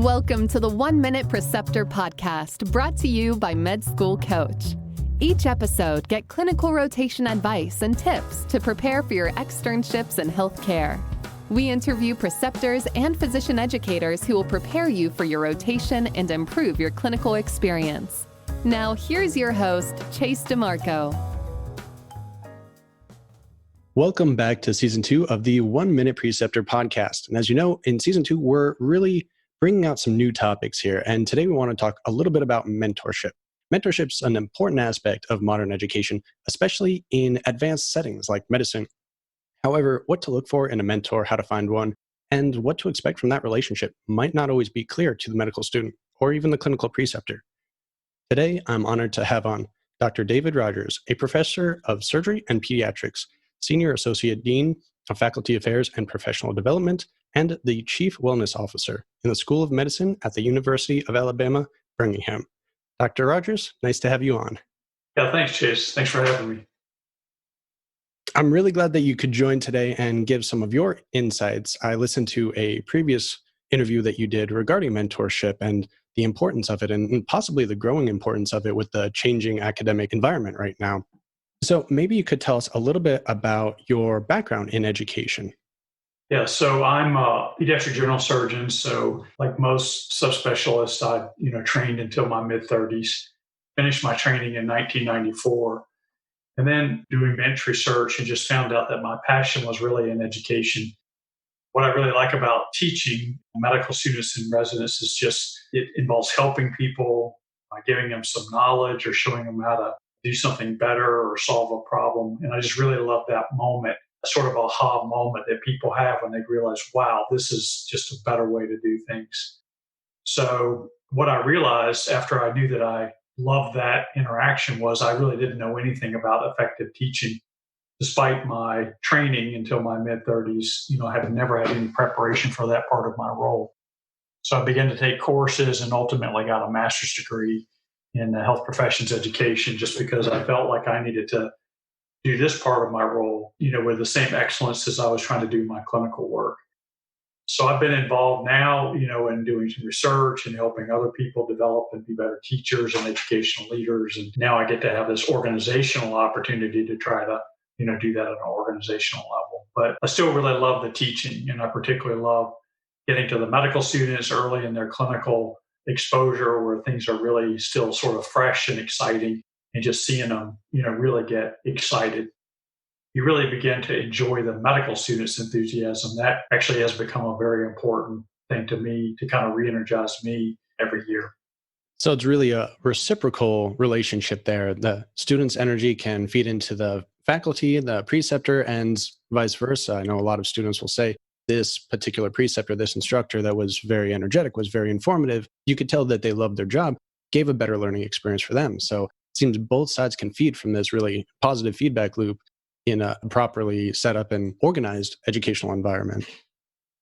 Welcome to the 1 Minute Preceptor podcast, brought to you by Med School Coach. Each episode, get clinical rotation advice and tips to prepare for your externships in healthcare. We interview preceptors and physician educators who will prepare you for your rotation and improve your clinical experience. Now, here's your host, Chase DeMarco. Welcome back to Season 2 of the 1 Minute Preceptor podcast. And as you know, in Season 2, we're really bringing out some new topics here. And today we want to talk a little bit about mentorship. Mentorship's an important aspect of modern education, especially in advanced settings like medicine. However, what to look for in a mentor, how to find one, and what to expect from that relationship might not always be clear to the medical student or even the clinical preceptor. Today, I'm honored to have on Dr. David Rogers, a professor of surgery and pediatrics, Senior Associate Dean of Faculty Affairs and Professional Development, and the Chief Wellness Officer in the School of Medicine at the University of Alabama, Birmingham. Dr. Rogers, nice to have you on. Yeah, thanks, Chase. Thanks for having me. I'm really glad that you could join today and give some of your insights. I listened to a previous interview that you did regarding mentorship and the importance of it, and possibly the growing importance of it with the changing academic environment right now. So maybe you could tell us a little bit about your background in education. Yeah, so I'm a pediatric general surgeon. So like most subspecialists, I trained until my mid-30s, finished my training in 1994, and then doing bench research and just found out that my passion was really in education. What I really like about teaching medical students and residents is just it involves helping people by giving them some knowledge or showing them how to do something better or solve a problem. And I just really love that moment, sort of aha moment that people have when they realize, wow, this is just a better way to do things. So what I realized after I knew that I loved that interaction was I really didn't know anything about effective teaching. Despite my training until my mid-30s, I had never had any preparation for that part of my role. So I began to take courses and ultimately got a master's degree in health professions education just because I felt like I needed to do this part of my role, with the same excellence as I was trying to do my clinical work. So I've been involved now, in doing some research and helping other people develop and be better teachers and educational leaders. And now I get to have this organizational opportunity to try to, do that at an organizational level. But I still really love the teaching, and I particularly love getting to the medical students early in their clinical exposure where things are really still sort of fresh and exciting, and just seeing them, really get excited. You really begin to enjoy the medical students' enthusiasm. That actually has become a very important thing to me to kind of re-energize me every year. So it's really a reciprocal relationship there. The student's energy can feed into the faculty, the preceptor, and vice versa. I know a lot of students will say, this particular preceptor, this instructor that was very energetic, was very informative. You could tell that they loved their job, gave a better learning experience for them. So it seems both sides can feed from this really positive feedback loop in a properly set up and organized educational environment.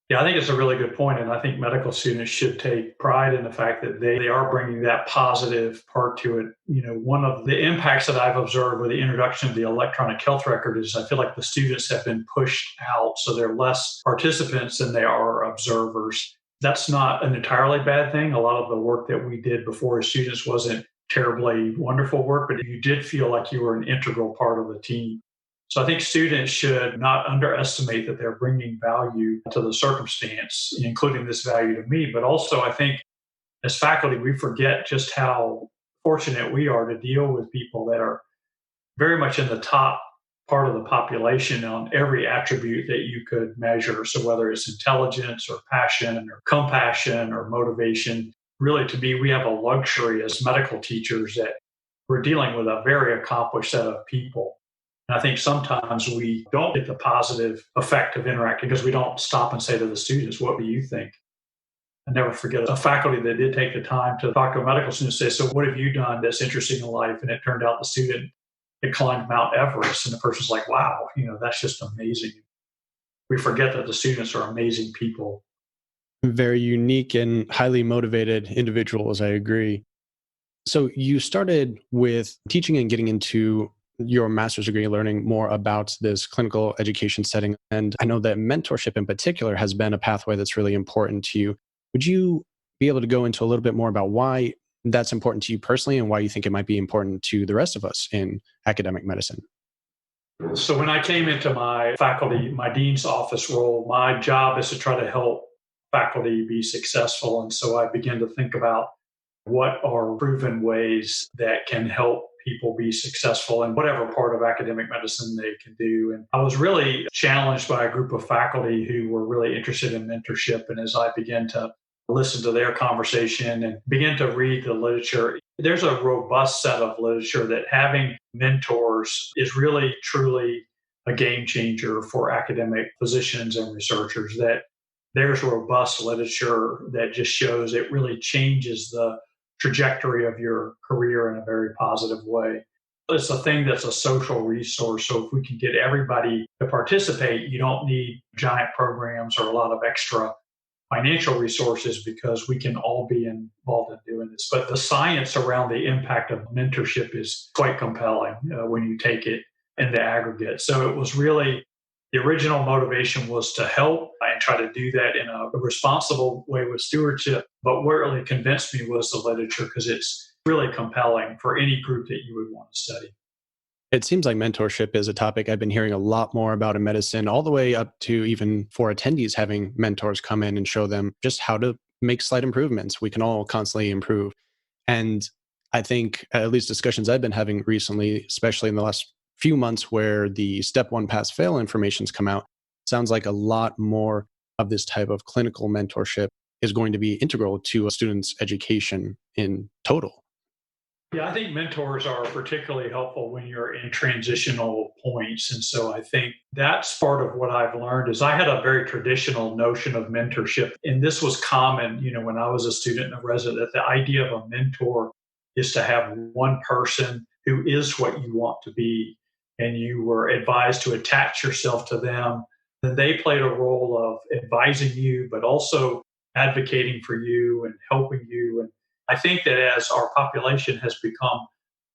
Yeah, I think it's a really good point. And I think medical students should take pride in the fact that they are bringing that positive part to it. One of the impacts that I've observed with the introduction of the electronic health record is I feel like the students have been pushed out. So they're less participants than they are observers. That's not an entirely bad thing. A lot of the work that we did before as students wasn't terribly wonderful work, but you did feel like you were an integral part of the team. So I think students should not underestimate that they're bringing value to the circumstance, including this value to me. But also, I think as faculty, we forget just how fortunate we are to deal with people that are very much in the top part of the population on every attribute that you could measure. So whether it's intelligence or passion or compassion or motivation, really to me, we have a luxury as medical teachers that we're dealing with a very accomplished set of people. And I think sometimes we don't get the positive effect of interacting because we don't stop and say to the students, what do you think? I never forget a faculty that did take the time to talk to a medical student and say, so what have you done that's interesting in life? And it turned out the student had climbed Mount Everest. And the person's like, wow, that's just amazing. We forget that the students are amazing people. Very unique and highly motivated individuals, I agree. So you started with teaching and getting into your master's degree, learning more about this clinical education setting. And I know that mentorship in particular has been a pathway that's really important to you. Would you be able to go into a little bit more about why that's important to you personally and why you think it might be important to the rest of us in academic medicine. So when I came into my faculty, my dean's office role, my job is to try to help faculty be successful. And so I began to think about what are proven ways that can help people be successful in whatever part of academic medicine they can do. And I was really challenged by a group of faculty who were really interested in mentorship. And as I began to listen to their conversation and begin to read the literature, there's a robust set of literature that having mentors is really, truly a game changer for academic physicians and researchers. That there's robust literature that just shows it really changes the trajectory of your career in a very positive way. It's a thing that's a social resource. So if we can get everybody to participate, you don't need giant programs or a lot of extra financial resources because we can all be involved in doing this. But the science around the impact of mentorship is quite compelling when you take it in the aggregate. So it was really the original motivation was to help and try to do that in a responsible way with stewardship. But what really convinced me was the literature because it's really compelling for any group that you would want to study. It seems like mentorship is a topic I've been hearing a lot more about in medicine, all the way up to even for attendees having mentors come in and show them just how to make slight improvements. We can all constantly improve. And I think, at least discussions I've been having recently, especially in the last few months where the step one pass fail information's come out, sounds like a lot more of this type of clinical mentorship is going to be integral to a student's education in total. Yeah, I think mentors are particularly helpful when you're in transitional points. And so I think that's part of what I've learned is I had a very traditional notion of mentorship. And this was common, when I was a student and a resident, that the idea of a mentor is to have one person who is what you want to be. And you were advised to attach yourself to them. Then they played a role of advising you, but also advocating for you and helping you. And I think that as our population has become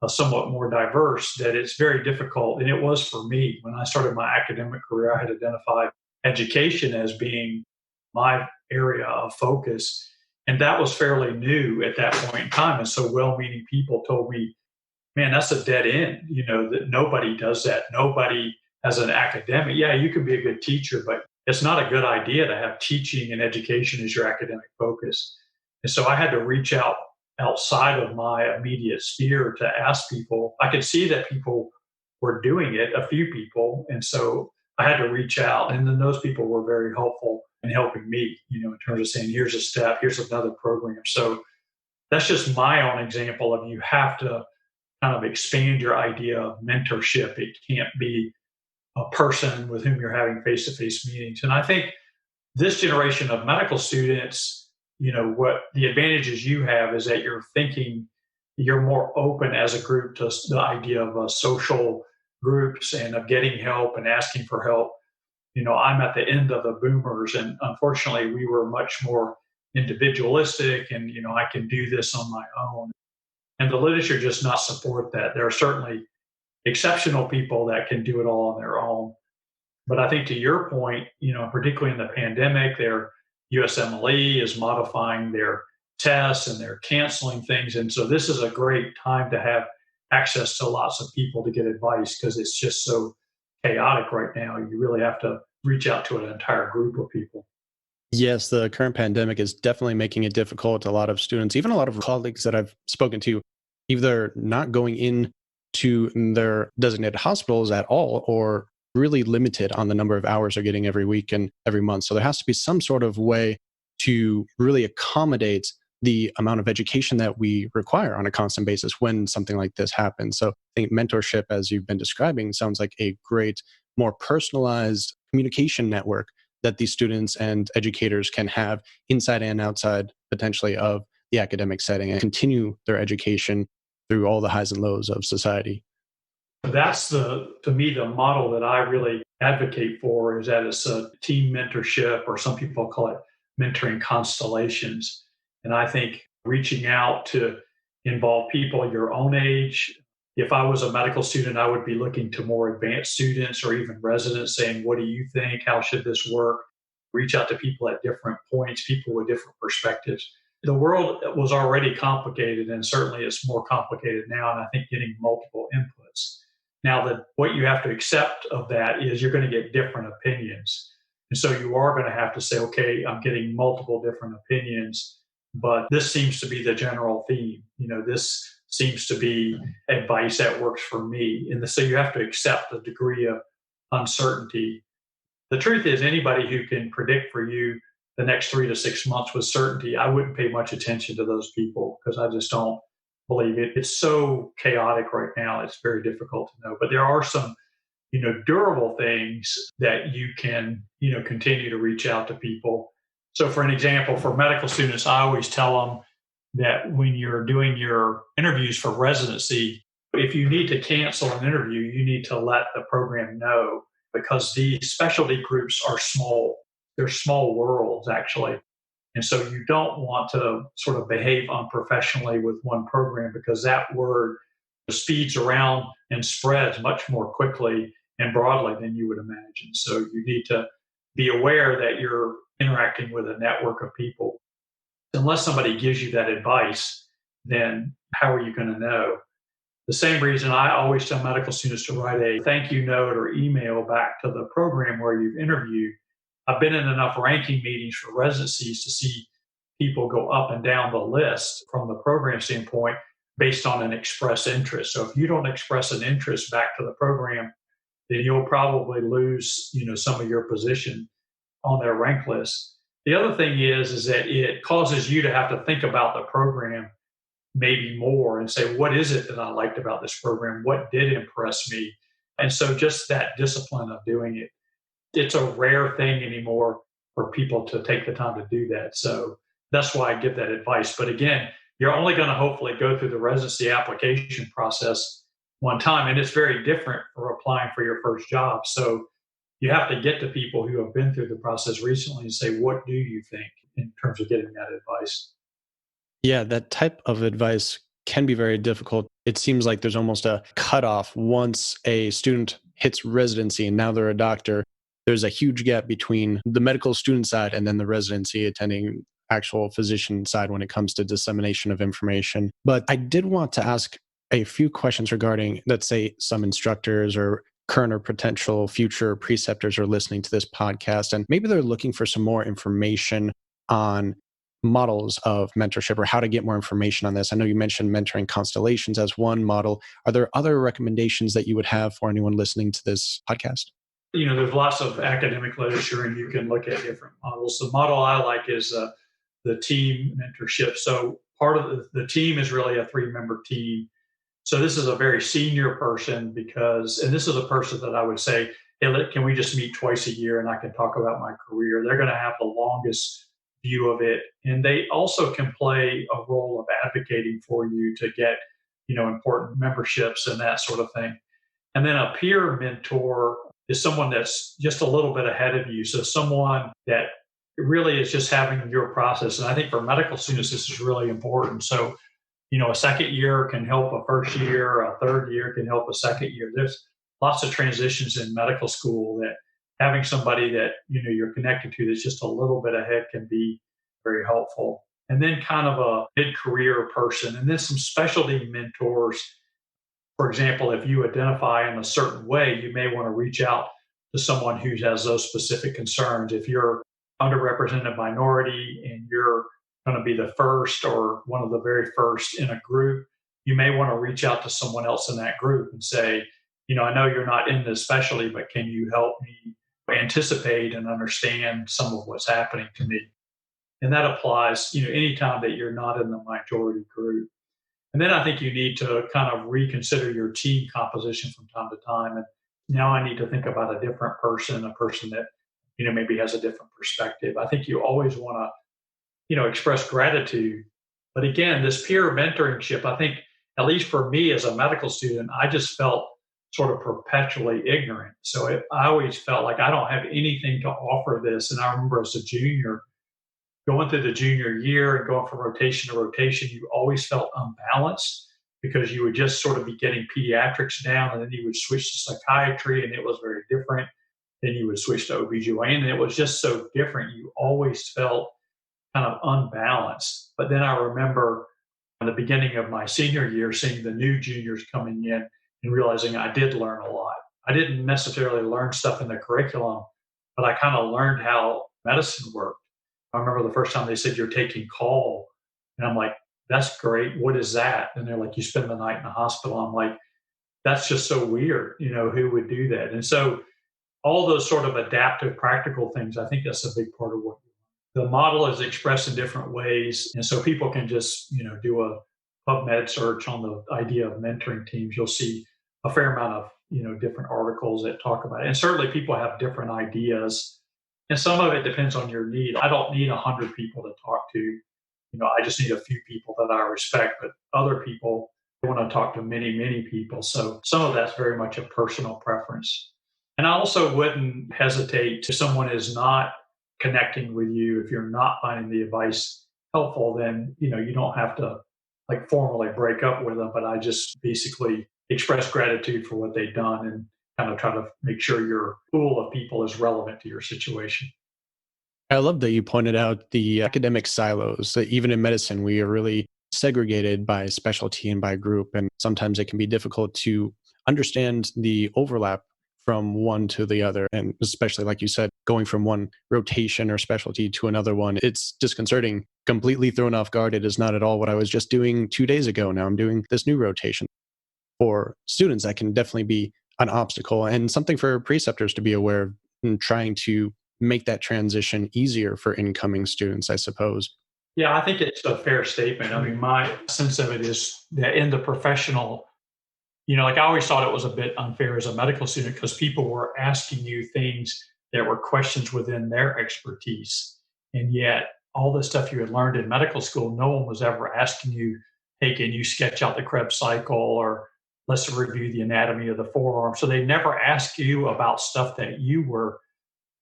somewhat more diverse, that it's very difficult. And it was for me when I started my academic career, I had identified education as being my area of focus. And that was fairly new at that point in time. And so well meaning people told me, man, that's a dead end, that nobody does that. Nobody as an academic, yeah, you can be a good teacher, but it's not a good idea to have teaching and education as your academic focus. And so I had to reach out outside of my immediate sphere to ask people. I could see that people were doing it, a few people. And so I had to reach out. And then those people were very helpful in helping me, in terms of saying, here's a step, here's another program. So that's just my own example of you have to kind of expand your idea of mentorship. It can't be a person with whom you're having face-to-face meetings. And I think this generation of medical students, what the advantages you have is that you're more open as a group to the idea of social groups and of getting help and asking for help. I'm at the end of the boomers, and unfortunately, we were much more individualistic and, I can do this on my own. And the literature does not support that. There are certainly exceptional people that can do it all on their own. But I think to your point, particularly in the pandemic, their USMLE is modifying their tests and they're canceling things. And so this is a great time to have access to lots of people to get advice because it's just so chaotic right now. You really have to reach out to an entire group of people. Yes, the current pandemic is definitely making it difficult. A lot of students, even a lot of colleagues that I've spoken to, either not going in to their designated hospitals at all or really limited on the number of hours they're getting every week and every month. So there has to be some sort of way to really accommodate the amount of education that we require on a constant basis when something like this happens. So I think mentorship, as you've been describing, sounds like a great, more personalized communication network that these students and educators can have inside and outside potentially of the academic setting and continue their education through all the highs and lows of society. That's to me, the model that I really advocate for is that it's a team mentorship, or some people call it mentoring constellations. And I think reaching out to involve people your own age. If I was a medical student, I would be looking to more advanced students or even residents saying, what do you think? How should this work? Reach out to people at different points, people with different perspectives. the world was already complicated, and certainly it's more complicated now. And I think getting multiple inputs. Now, what you have to accept of that is you're going to get different opinions. And so you are going to have to say, okay, I'm getting multiple different opinions, but this seems to be the general theme. This seems to be advice that works for me. And so you have to accept the degree of uncertainty. The truth is, anybody who can predict for you the next 3 to 6 months with certainty, I wouldn't pay much attention to those people because I just don't believe it. It's so chaotic right now. It's very difficult to know. But there are some, durable things that you can, continue to reach out to people. So for an example, for medical students, I always tell them that when you're doing your interviews for residency, if you need to cancel an interview, you need to let the program know, because these specialty groups are small. They're small worlds, actually. And so you don't want to sort of behave unprofessionally with one program, because that word speeds around and spreads much more quickly and broadly than you would imagine. So you need to be aware that you're interacting with a network of people. Unless somebody gives you that advice, then how are you going to know? The same reason I always tell medical students to write a thank you note or email back to the program where you've interviewed. I've been in enough ranking meetings for residencies to see people go up and down the list from the program standpoint based on an express interest. So if you don't express an interest back to the program, then you'll probably lose, some of your position on their rank list. The other thing is that it causes you to have to think about the program maybe more and say, what is it that I liked about this program? What did impress me? And so just that discipline of doing it. It's a rare thing anymore for people to take the time to do that. So that's why I give that advice. But again, you're only going to hopefully go through the residency application process one time. And it's very different for applying for your first job. So you have to get to people who have been through the process recently and say, what do you think in terms of getting that advice? Yeah, that type of advice can be very difficult. It seems like there's almost a cutoff once a student hits residency and now they're a doctor. There's a huge gap between the medical student side and then the residency attending actual physician side when it comes to dissemination of information. But I did want to ask a few questions regarding, let's say, some instructors or current or potential future preceptors are listening to this podcast, and maybe they're looking for some more information on models of mentorship or how to get more information on this. I know you mentioned mentoring constellations as one model. Are there other recommendations that you would have for anyone listening to this podcast? There's lots of academic literature and you can look at different models. The model I like is the team mentorship. So part of the team is really a 3-member team. So this is a very senior person and this is a person that I would say, hey, can we just meet twice a year and I can talk about my career? They're going to have the longest view of it. And they also can play a role of advocating for you to get, important memberships and that sort of thing. And then a peer mentor is someone that's just a little bit ahead of you. So someone that really is just having your process. And I think for medical students, this is really important. So, a second year can help a first year, a third year can help a second year. There's lots of transitions in medical school that having somebody that, you're connected to that's just a little bit ahead can be very helpful. And then kind of a mid-career person, and then some specialty mentors. For example, if you identify in a certain way, you may want to reach out to someone who has those specific concerns. If you're underrepresented minority and you're going to be the first or one of the very first in a group, you may want to reach out to someone else in that group and say, I know you're not in this specialty, but can you help me anticipate and understand some of what's happening to me? And that applies, anytime that you're not in the majority group. And then I think you need to kind of reconsider your team composition from time to time. And now I need to think about a different person, a person that, maybe has a different perspective. I think you always want to, express gratitude. But again, this peer mentorship, I think, at least for me as a medical student, I just felt sort of perpetually ignorant. So I always felt like I don't have anything to offer this. And I remember as a junior, going through the junior year and going from rotation to rotation, you always felt unbalanced because you would just sort of be getting pediatrics down and then you would switch to psychiatry and it was very different. Then you would switch to OBGYN and it was just so different. You always felt kind of unbalanced. But then I remember in the beginning of my senior year, seeing the new juniors coming in and realizing I did learn a lot. I didn't necessarily learn stuff in the curriculum, but I kind of learned how medicine worked. I remember the first time they said, "You're taking call." And I'm like, "That's great. What is that?" And they're like, "You spend the night in the hospital." I'm like, "That's just so weird. Who would do that?" And so all those sort of adaptive practical things, I think that's a big part of what the model is expressed in different ways. And so people can just, do a PubMed search on the idea of mentoring teams. You'll see a fair amount of, different articles that talk about it. And certainly people have different ideas. And some of it depends on your need. I don't need 100 people to talk to. I just need a few people that I respect, but other people want to talk to many, many people. So some of that's very much a personal preference. And I also wouldn't hesitate if someone is not connecting with you, if you're not finding the advice helpful, then you don't have to like formally break up with them. But I just basically express gratitude for what they've done and kind of try to make sure your pool of people is relevant to your situation. I love that you pointed out the academic silos. That even in medicine, we are really segregated by specialty and by group. And sometimes it can be difficult to understand the overlap from one to the other. And especially, like you said, going from one rotation or specialty to another one, it's disconcerting, completely thrown off guard. It is not at all what I was just doing 2 days ago. Now I'm doing this new rotation. For students, that can definitely be an obstacle and something for preceptors to be aware of in trying to make that transition easier for incoming students, I suppose. Yeah, I think it's a fair statement. I mean, my sense of it is that in the professional, like I always thought it was a bit unfair as a medical student because people were asking you things that were questions within their expertise. And yet, all the stuff you had learned in medical school, no one was ever asking you, "Hey, can you sketch out the Krebs cycle?" or "Let's review the anatomy of the forearm." So they never asked you about stuff that you were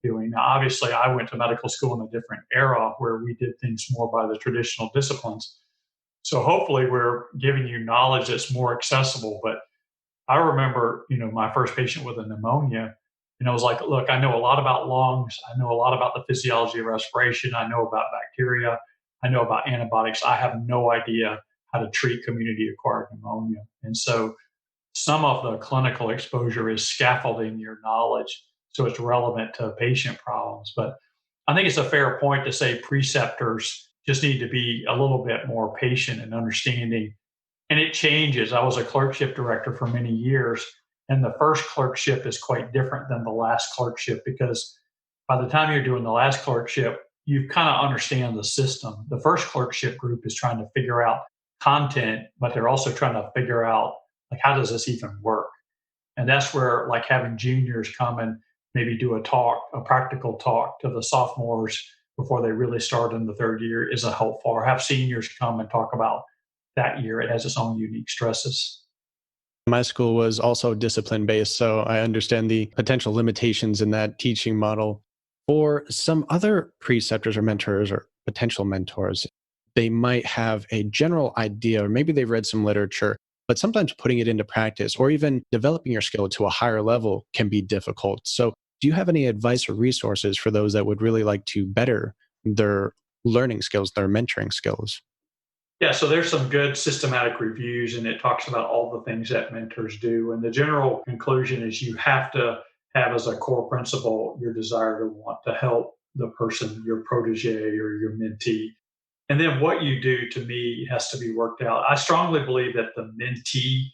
doing. Now, obviously, I went to medical school in a different era where we did things more by the traditional disciplines. So hopefully, we're giving you knowledge that's more accessible. But I remember, my first patient with a pneumonia, and I was like, "Look, I know a lot about lungs. I know a lot about the physiology of respiration. I know about bacteria. I know about antibiotics. I have no idea how to treat community acquired pneumonia." And so some of the clinical exposure is scaffolding your knowledge so it's relevant to patient problems. But I think it's a fair point to say preceptors just need to be a little bit more patient and understanding. And it changes. I was a clerkship director for many years, and the first clerkship is quite different than the last clerkship because by the time you're doing the last clerkship, you kind of understand the system. The first clerkship group is trying to figure out content, but they're also trying to figure out like how does this even work? And that's where like having juniors come and maybe do a practical talk to the sophomores before they really start in the third year is a helpful, or have seniors come and talk about that year. It has its own unique stresses. My school was also discipline based, so I understand the potential limitations in that teaching model. For some other preceptors or mentors or potential mentors, they might have a general idea, or maybe they've read some literature, but sometimes putting it into practice or even developing your skill to a higher level can be difficult. So, do you have any advice or resources for those that would really like to better their learning skills, their mentoring skills? Yeah, so there's some good systematic reviews, and it talks about all the things that mentors do. And the general conclusion is you have to have as a core principle your desire to want to help the person, your protege or your mentee. And then what you do to me has to be worked out. I strongly believe that the mentee,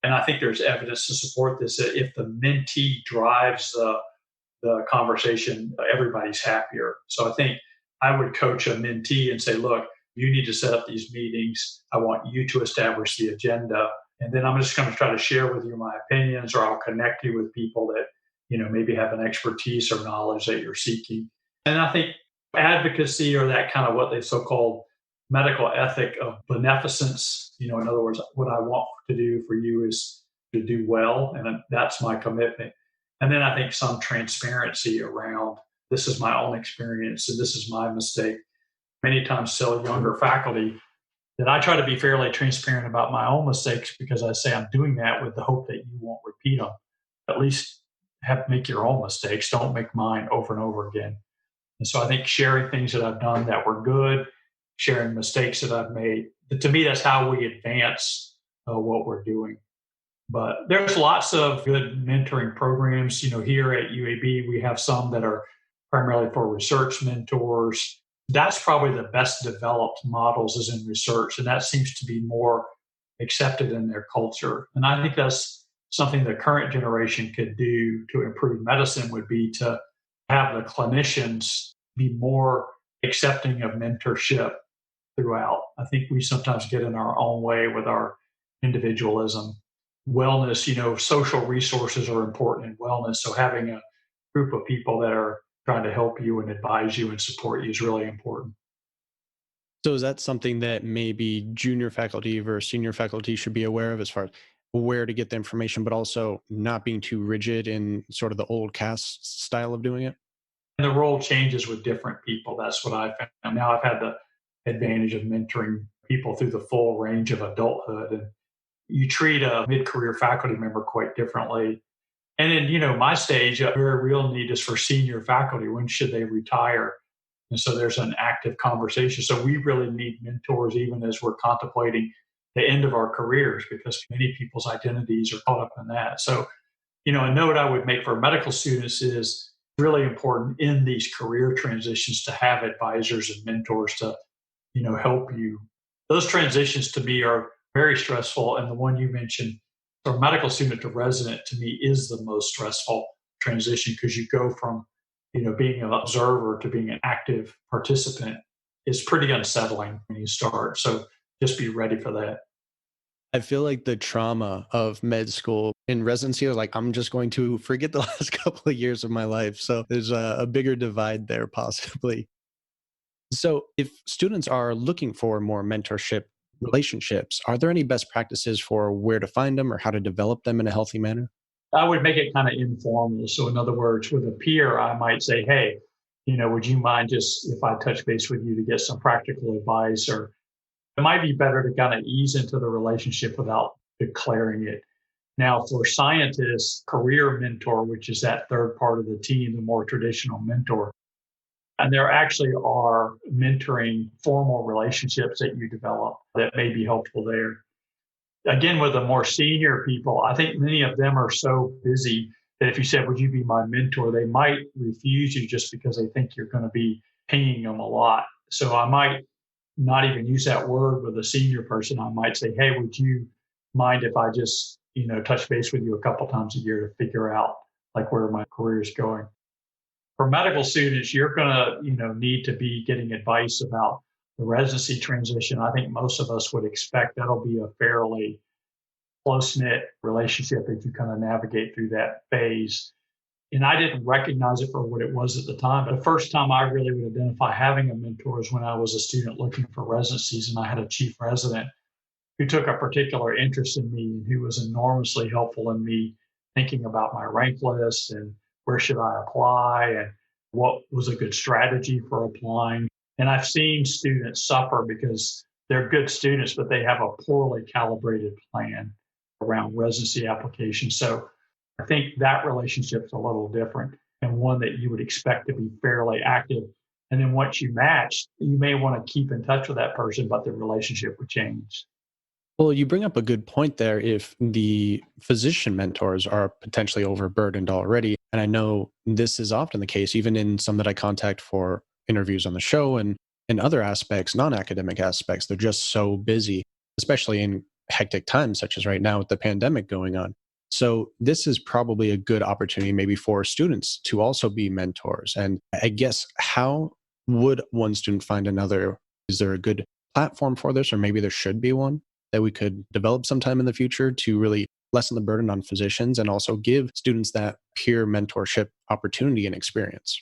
and I think there's evidence to support this, that if the mentee drives the conversation, everybody's happier. So I think I would coach a mentee and say, "Look, you need to set up these meetings. I want you to establish the agenda. And then I'm just going to try to share with you my opinions, or I'll connect you with people that, maybe have an expertise or knowledge that you're seeking." And I think advocacy, or that kind of what they so-called medical ethic of beneficence, in other words, what I want to do for you is to do well. And that's my commitment. And then I think some transparency around this is my own experience and this is my mistake. Many times tell younger faculty that I try to be fairly transparent about my own mistakes because I say I'm doing that with the hope that you won't repeat them. At least make your own mistakes. Don't make mine over and over again. And so I think sharing things that I've done that were good sharing mistakes that I've made. To me, that's how we advance what we're doing. But there's lots of good mentoring programs. Here at UAB, we have some that are primarily for research mentors. That's probably the best developed models is in research, and that seems to be more accepted in their culture. And I think that's something the current generation could do to improve medicine would be to have the clinicians be more accepting of mentorship throughout. I think we sometimes get in our own way with our individualism. Wellness, social resources are important in wellness. So having a group of people that are trying to help you and advise you and support you is really important. So is that something that maybe junior faculty versus senior faculty should be aware of as far as where to get the information, but also not being too rigid in sort of the old cast style of doing it? And the role changes with different people. That's what I found. Now I've had the advantage of mentoring people through the full range of adulthood. And you treat a mid-career faculty member quite differently. And in, my stage, a very real need is for senior faculty. When should they retire? And so there's an active conversation. So we really need mentors even as we're contemplating the end of our careers because many people's identities are caught up in that. So, a note I would make for medical students is really important in these career transitions to have advisors and mentors to, help you. Those transitions to me are very stressful. And the one you mentioned, from medical student to resident, to me is the most stressful transition because you go from being an observer to being an active participant is pretty unsettling when you start. So just be ready for that. I feel like the trauma of med school in residency, like I'm just going to forget the last couple of years of my life. So there's a bigger divide there possibly. So if students are looking for more mentorship relationships, are there any best practices for where to find them or how to develop them in a healthy manner? I would make it kind of informal. So, in other words, with a peer, I might say, hey, would you mind just if I touch base with you to get some practical advice? Or it might be better to kind of ease into the relationship without declaring it. Now, for scientists, career mentor, which is that third part of the team, the more traditional mentor, and there actually are mentoring formal relationships that you develop that may be helpful there. Again, with the more senior people, I think many of them are so busy that if you said, would you be my mentor? They might refuse you just because they think you're going to be paying them a lot. So I might not even use that word with a senior person. I might say, hey, would you mind if I just, touch base with you a couple times a year to figure out like where my career is going? For medical students, you're going to, need to be getting advice about the residency transition. I think most of us would expect that'll be a fairly close knit relationship if you kind of navigate through that phase. And I didn't recognize it for what it was at the time. But the first time I really would identify having a mentor is when I was a student looking for residencies, and I had a chief resident who took a particular interest in me and who was enormously helpful in me thinking about my rank list and where should I apply and what was a good strategy for applying. And I've seen students suffer because they're good students, but they have a poorly calibrated plan around residency application. So I think that relationship's a little different and one that you would expect to be fairly active. And then once you match, you may want to keep in touch with that person, but the relationship would change. Well, you bring up a good point there. If the physician mentors are potentially overburdened already, and I know this is often the case, even in some that I contact for interviews on the show and other aspects, non-academic aspects, they're just so busy, especially in hectic times such as right now with the pandemic going on. So this is probably a good opportunity maybe for students to also be mentors. And I guess how would one student find another? Is there a good platform for this, or maybe there should be one that we could develop sometime in the future to really lessen the burden on physicians and also give students that peer mentorship opportunity and experience?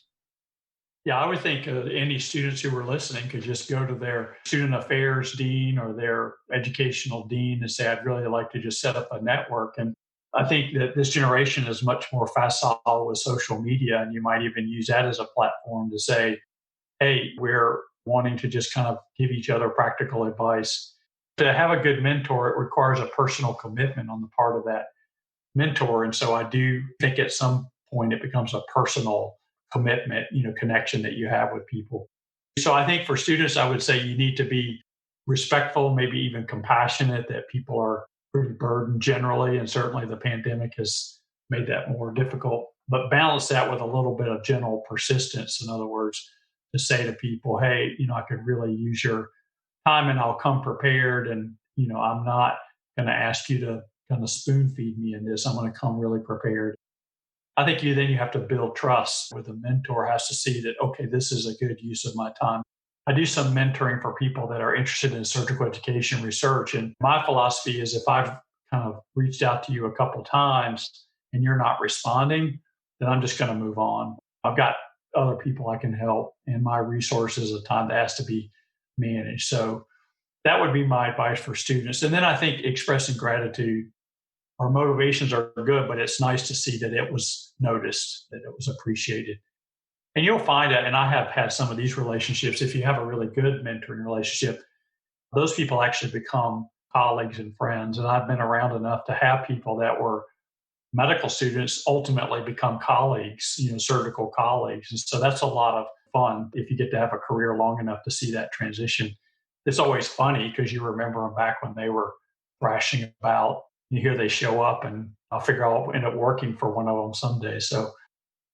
Yeah, I would think any students who were listening could just go to their student affairs dean or their educational dean and say, I'd really like to just set up a network. And I think that this generation is much more facile with social media, and you might even use that as a platform to say, hey, we're wanting to just kind of give each other practical advice. To have a good mentor, it requires a personal commitment on the part of that mentor. And so I do think at some point it becomes a personal commitment, connection that you have with people. So I think for students, I would say you need to be respectful, maybe even compassionate, that people are pretty burdened generally. And certainly the pandemic has made that more difficult. But balance that with a little bit of gentle persistence. In other words, to say to people, hey, I could really use your time and I'll come prepared. And, I'm not going to ask you to kind of spoon feed me in this. I'm going to come really prepared. I think you have to build trust with a mentor has to see that, okay, this is a good use of my time. I do some mentoring for people that are interested in surgical education research. And my philosophy is if I've kind of reached out to you a couple times and you're not responding, then I'm just going to move on. I've got other people I can help, and my resources of time that has to be managed. So that would be my advice for students. And then I think expressing gratitude. Our motivations are good, but it's nice to see that it was noticed, that it was appreciated. And you'll find that, and I have had some of these relationships, if you have a really good mentoring relationship, those people actually become colleagues and friends. And I've been around enough to have people that were medical students ultimately become colleagues, surgical colleagues. And so that's a lot of fun if you get to have a career long enough to see that transition. It's always funny because you remember them back when they were thrashing about. You hear they show up, and I'll figure I'll end up working for one of them someday. So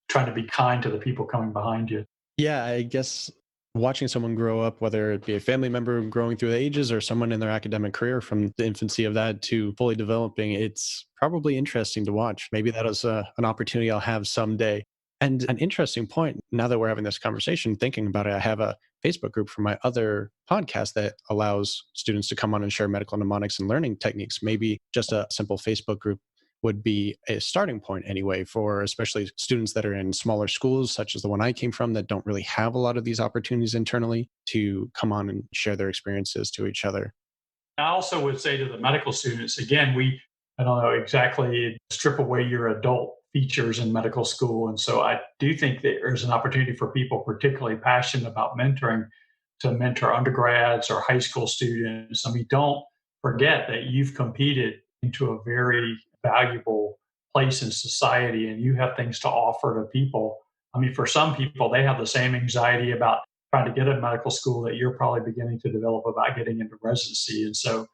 trying to be kind to the people coming behind you. Yeah, I guess watching someone grow up, whether it be a family member growing through the ages or someone in their academic career from the infancy of that to fully developing, it's probably interesting to watch. Maybe that is an opportunity I'll have someday. And an interesting point, now that we're having this conversation, thinking about it, I have a Facebook group for my other podcast that allows students to come on and share medical mnemonics and learning techniques. Maybe just a simple Facebook group would be a starting point anyway for especially students that are in smaller schools, such as the one I came from, that don't really have a lot of these opportunities internally to come on and share their experiences to each other. I also would say to the medical students, again, I don't know exactly, strip away your adult features in medical school. And so I do think that there's an opportunity for people particularly passionate about mentoring to mentor undergrads or high school students. I mean, don't forget that you've competed into a very valuable place in society and you have things to offer to people. I mean, for some people, they have the same anxiety about trying to get a medical school that you're probably beginning to develop about getting into residency. And so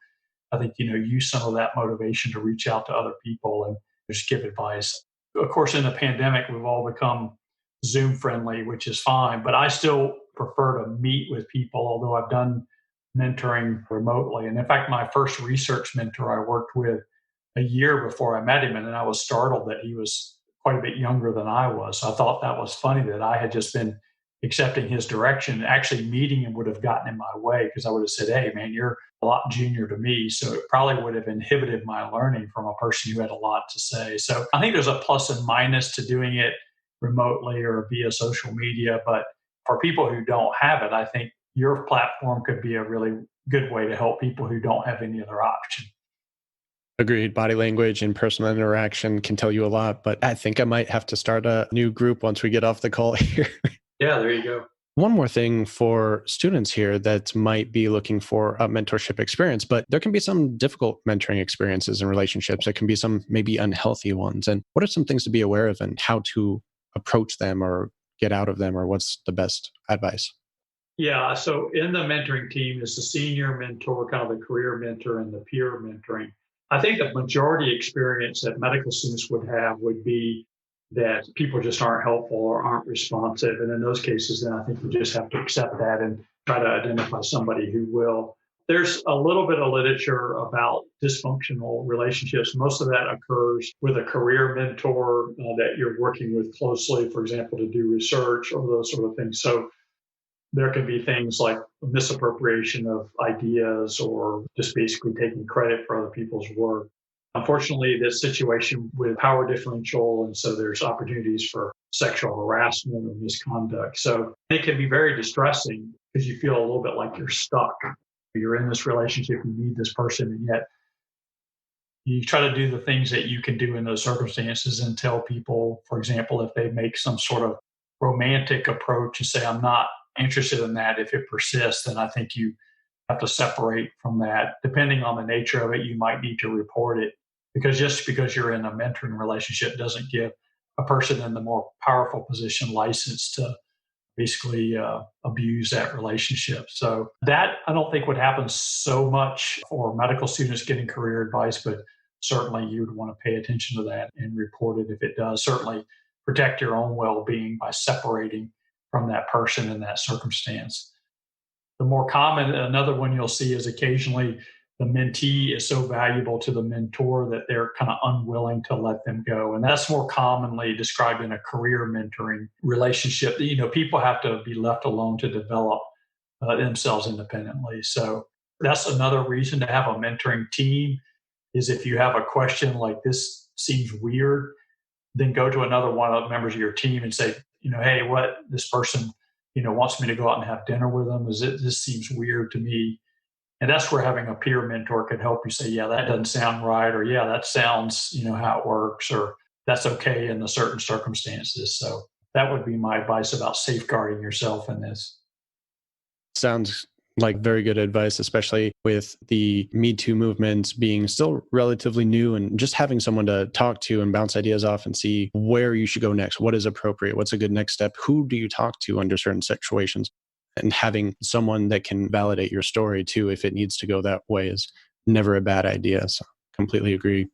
I think, use some of that motivation to reach out to other people and just give advice. Of course, in the pandemic, we've all become Zoom friendly, which is fine, but I still prefer to meet with people, although I've done mentoring remotely. And in fact, my first research mentor I worked with a year before I met him, and then I was startled that he was quite a bit younger than I was. So I thought that was funny that I had just been accepting his direction. Actually, meeting him would have gotten in my way because I would have said, hey, man, you're a lot junior to me. So it probably would have inhibited my learning from a person who had a lot to say. So I think there's a plus and minus to doing it remotely or via social media. But for people who don't have it, I think your platform could be a really good way to help people who don't have any other option. Agreed. Body language and personal interaction can tell you a lot, but I think I might have to start a new group once we get off the call here. Yeah, there you go. One more thing for students here that might be looking for a mentorship experience, but there can be some difficult mentoring experiences and relationships. There can be some maybe unhealthy ones. And what are some things to be aware of and how to approach them or get out of them, or what's the best advice? Yeah, so in the mentoring team is the senior mentor, kind of the career mentor, and the peer mentoring. I think the majority experience that medical students would have would be that people just aren't helpful or aren't responsive. And in those cases, then I think you just have to accept that and try to identify somebody who will. There's a little bit of literature about dysfunctional relationships. Most of that occurs with a career mentor that you're working with closely, for example, to do research or those sort of things. So there can be things like misappropriation of ideas or just basically taking credit for other people's work. Unfortunately, this situation with power differential, and so there's opportunities for sexual harassment or misconduct. So it can be very distressing because you feel a little bit like you're stuck. You're in this relationship, you need this person, and yet you try to do the things that you can do in those circumstances and tell people, for example, if they make some sort of romantic approach and say, I'm not interested in that, if it persists, then I think you have to separate from that. Depending on the nature of it, you might need to report it because just because you're in a mentoring relationship doesn't give a person in the more powerful position license to basically abuse that relationship. So that I don't think would happen so much for medical students getting career advice, but certainly you'd want to pay attention to that and report it if it does. Certainly protect your own well-being by separating from that person in that circumstance. The more common, another one you'll see is occasionally the mentee is so valuable to the mentor that they're kind of unwilling to let them go. And that's more commonly described in a career mentoring relationship. People have to be left alone to develop themselves independently. So that's another reason to have a mentoring team is if you have a question like this seems weird, then go to another one of the members of your team and say, hey, what this person, wants me to go out and have dinner with them. This seems weird to me. And that's where having a peer mentor could help you say, yeah, that doesn't sound right. Or yeah, that sounds, how it works, or that's okay in the certain circumstances. So that would be my advice about safeguarding yourself in this. Sounds like very good advice, especially with the Me Too movement being still relatively new, and just having someone to talk to and bounce ideas off and see where you should go next. What is appropriate? What's a good next step? Who do you talk to under certain situations? And having someone that can validate your story too, if it needs to go that way, is never a bad idea. So completely agree.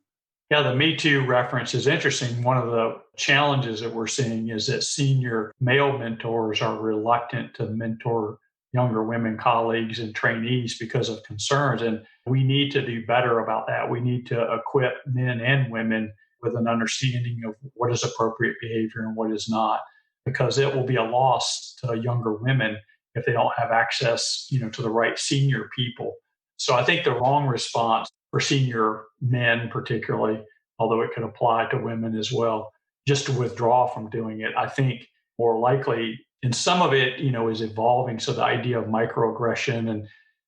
Yeah, the Me Too reference is interesting. One of the challenges that we're seeing is that senior male mentors are reluctant to mentor younger women colleagues and trainees because of concerns. And we need to do better about that. We need to equip men and women with an understanding of what is appropriate behavior and what is not, because it will be a loss to younger women if they don't have access, to the right senior people. So I think the wrong response for senior men, particularly, although it could apply to women as well, just to withdraw from doing it. I think more likely, and some of it, is evolving. So the idea of microaggression, and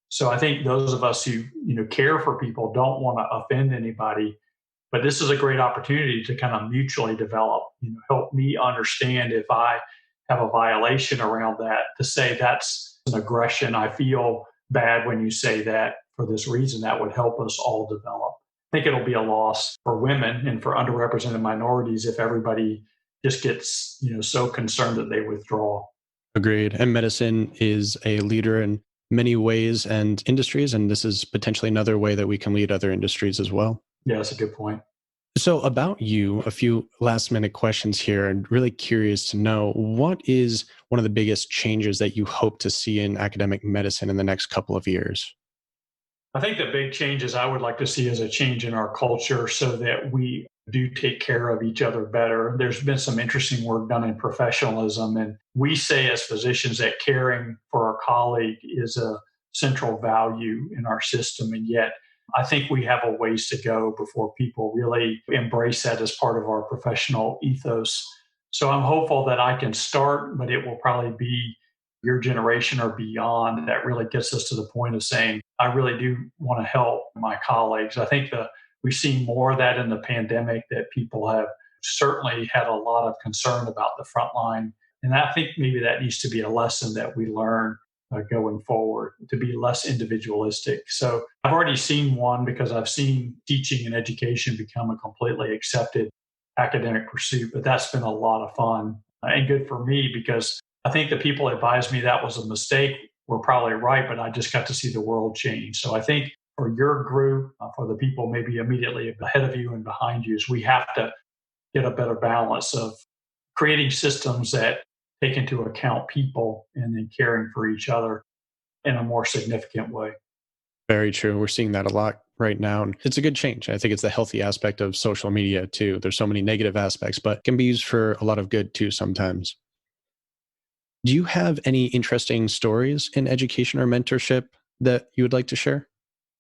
so I think those of us who care for people don't want to offend anybody, but this is a great opportunity to kind of mutually develop. Help me understand if I have a violation around that, to say that's an aggression. I feel bad when you say that for this reason. That would help us all develop. I think it'll be a loss for women and for underrepresented minorities if everybody just gets so concerned that they withdraw. Agreed. And medicine is a leader in many ways and industries, and this is potentially another way that we can lead other industries as well. Yeah, that's a good point. So about you, a few last minute questions here, and really curious to know, what is one of the biggest changes that you hope to see in academic medicine in the next couple of years? I think the big changes I would like to see is a change in our culture so that we do take care of each other better. There's been some interesting work done in professionalism, and we say as physicians that caring for our colleague is a central value in our system, and yet I think we have a ways to go before people really embrace that as part of our professional ethos. So I'm hopeful that I can start, but it will probably be your generation or beyond that really gets us to the point of saying, I really do want to help my colleagues. I think we've seen more of that in the pandemic, that people have certainly had a lot of concern about the front line. And I think maybe that needs to be a lesson that we learn going forward, to be less individualistic. So I've already seen one, because I've seen teaching and education become a completely accepted academic pursuit, but that's been a lot of fun and good for me, because I think the people advised me that was a mistake were probably right, but I just got to see the world change. So I think for your group, for the people maybe immediately ahead of you and behind you, is we have to get a better balance of creating systems that take into account people and then caring for each other in a more significant way. Very true. We're seeing that a lot right now. And it's a good change. I think it's the healthy aspect of social media too. There's so many negative aspects, but can be used for a lot of good too sometimes. Do you have any interesting stories in education or mentorship that you would like to share?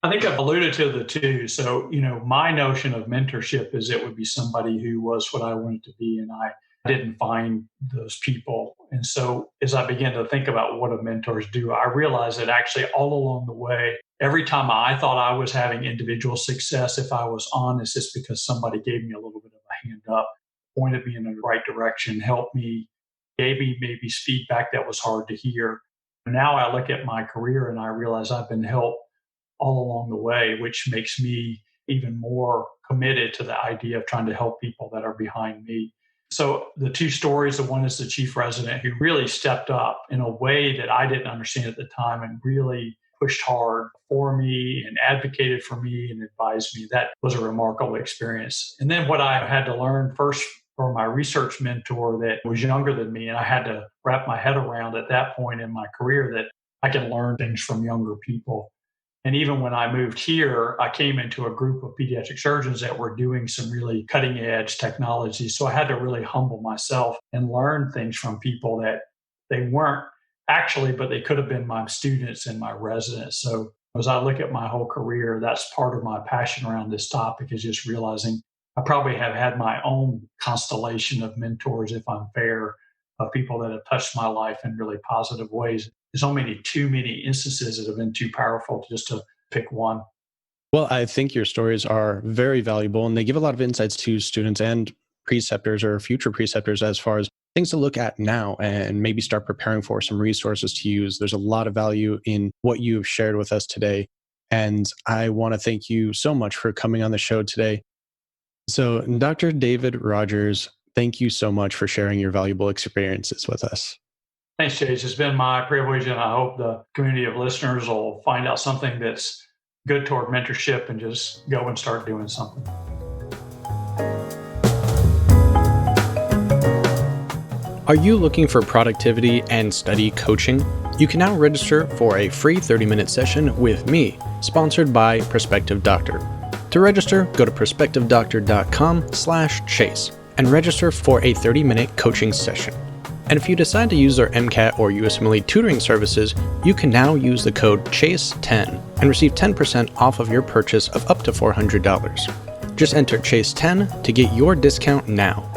I think I've alluded to the two. So, my notion of mentorship is it would be somebody who was what I wanted to be, and I didn't find those people. And so, as I began to think about what do mentors do, I realized that actually all along the way, every time I thought I was having individual success, if I was honest, it's because somebody gave me a little bit of a hand up, pointed me in the right direction, helped me, gave me maybe feedback that was hard to hear. Now I look at my career and I realize I've been helped all along the way, which makes me even more committed to the idea of trying to help people that are behind me. So the two stories, the one is the chief resident who really stepped up in a way that I didn't understand at the time and really pushed hard for me and advocated for me and advised me. That was a remarkable experience. And then what I had to learn first from my research mentor that was younger than me, and I had to wrap my head around at that point in my career that I can learn things from younger people. And even when I moved here, I came into a group of pediatric surgeons that were doing some really cutting edge technology. So I had to really humble myself and learn things from people that they weren't actually, but they could have been my students and my residents. So as I look at my whole career, that's part of my passion around this topic, is just realizing I probably have had my own constellation of mentors, if I'm fair, of people that have touched my life in really positive ways. There's only too many instances that have been too powerful just to pick one. Well, I think your stories are very valuable and they give a lot of insights to students and preceptors or future preceptors as far as things to look at now and maybe start preparing for, some resources to use. There's a lot of value in what you've shared with us today. And I want to thank you so much for coming on the show today. So, Dr. David Rogers, thank you so much for sharing your valuable experiences with us. Thanks, Chase. It's been my privilege, and I hope the community of listeners will find out something that's good toward mentorship and just go and start doing something. Are you looking for productivity and study coaching? You can now register for a free 30-minute session with me, sponsored by Prospective Doctor. To register, go to prospectivedoctor.com/chase and register for a 30-minute coaching session. And if you decide to use their MCAT or USMLE tutoring services, you can now use the code CHASE10 and receive 10% off of your purchase of up to $400. Just enter CHASE10 to get your discount now.